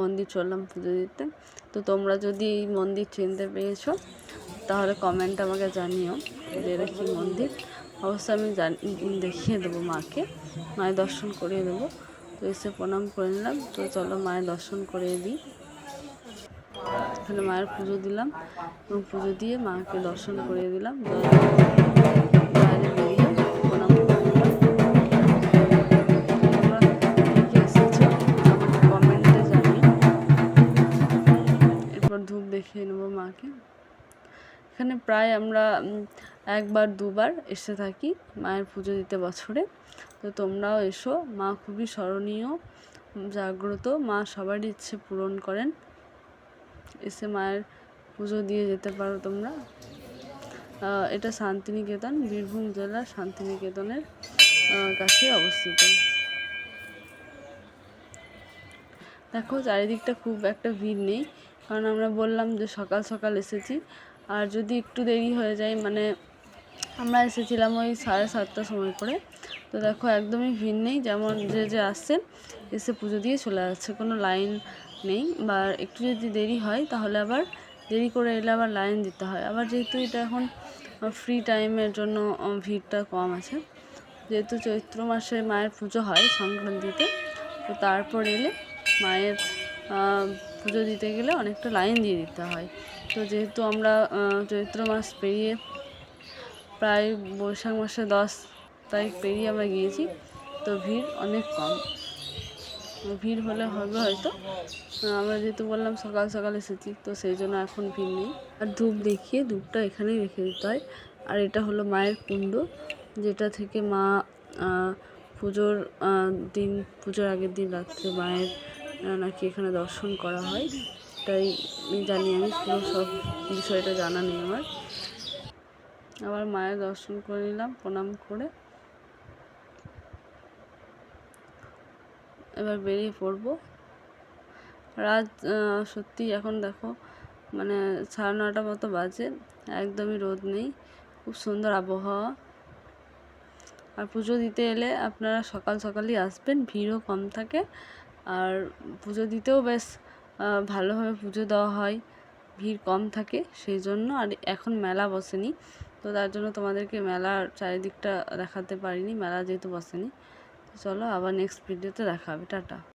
মন্দির চললাম পুজো দিতে। তো তোমরা যদি এই মন্দির চিনতে পেরেছো তাহলে কমেন্ট আমাকে জানিও যে এটা কী মন্দির। অবশ্যই আমি দেখিয়ে দেবো মাকে, মায়ের দর্শন করিয়ে দেবো। তো এসে প্রণাম করে নিলাম। তো চলো মায়ের দর্শন করিয়ে দিই। তাহলে মায়ের পুজো দিলাম এবং পুজো দিয়ে মাকে দর্শন করিয়ে দিলাম। বাইরে বেরিয়ে প্রণাম করে নিলাম। তোমরা কে এসেছো আমাকে কমেন্টে জানিও। এরপর ধূপ দেখিয়ে নেবো মাকে। এখানে প্রায় আমরা একবার দুবার এসে থাকি মায়ের পুজো দিতে বছরে। তো তোমরাও এসো, মা খুবই স্মরণীয়, জাগ্রত, মা সবারই ইচ্ছে পূরণ করেন। এসে মায়ের পুজো দিয়ে যেতে পারো তোমরা। এটা শান্তিনিকেতন, বীরভূম জেলার শান্তিনিকেতনের কাছে অবস্থিত। দেখো চারিদিকটা খুব একটা ভিড় নেই, কারণ আমরা বললাম যে সকাল সকাল এসেছি। আর যদি একটু দেরি হয়ে যায়, মানে আমরা এসেছিলাম ওই 7:30টার সময় করে, তো দেখো একদমই ভিড় নেই। যেমন যে আসছে এসে পুজো দিয়ে চলে যাচ্ছে, কোনো লাইন নেই। বা একটু যদি দেরি হয় তাহলে আবার দেরি করে এলে আবার লাইন দিতে হয়। আবার যেহেতু এটা এখন ফ্রি টাইমের জন্য ভিড়টা কম আছে, যেহেতু চৈত্র মাসে মায়ের পুজো হয় সংক্রান্তিতে, তো তারপর এলে মায়ের পুজো দিতে গেলে অনেকটা লাইন দিয়ে দিতে হয়। তো যেহেতু আমরা চৈত্র মাস পেরিয়ে প্রায় বৈশাখ মাসে 10 তারিখ পেরিয়ে আমরা গিয়েছি, তো ভিড় অনেক কম। ভিড় হলে হবে হয়তো, আমরা যেহেতু বললাম সকাল সকাল এসেছি, তো সেই জন্য এখন ভিড় নেই। আর ধূপ দেখিয়ে ধূপটা এখানেই রেখে দিতে হয়। আর এটা হলো মায়ের কুণ্ড, যেটা থেকে মা পুজোর দিন, পুজোর আগের দিন রাত্রে মায়ের নাকি এখানে দর্শন করা হয়। তাই জানি, আমি পুরো সব বিষয়টা জানা নেই আমার। আবার মায়ের দর্শন করে নিলাম প্রণাম করে। এবার বেরিয়ে পড়বো। রাত সত্যি এখন দেখো মানে 9:30 মতো বাজে, একদমই রোদ নেই, খুব সুন্দর আবহাওয়া। আর পুজো দিতে এলে আপনারা সকাল সকালই আসবেন, ভিড়ও কম থাকে। আর পুজো দিতেও বেশ ভালোভাবে পুজো দেওয়া হয়, ভিড় কম থাকে সেই জন্য। আর এখন মেলা বসেনি, তো তার জন্য তোমাদেরকে মেলার চারিদিকটা দেখাতে পারিনি, মেলা যেহেতু বসেনি। চলো আবার নেক্সট ভিডিওতে দেখা হবে, টাটা।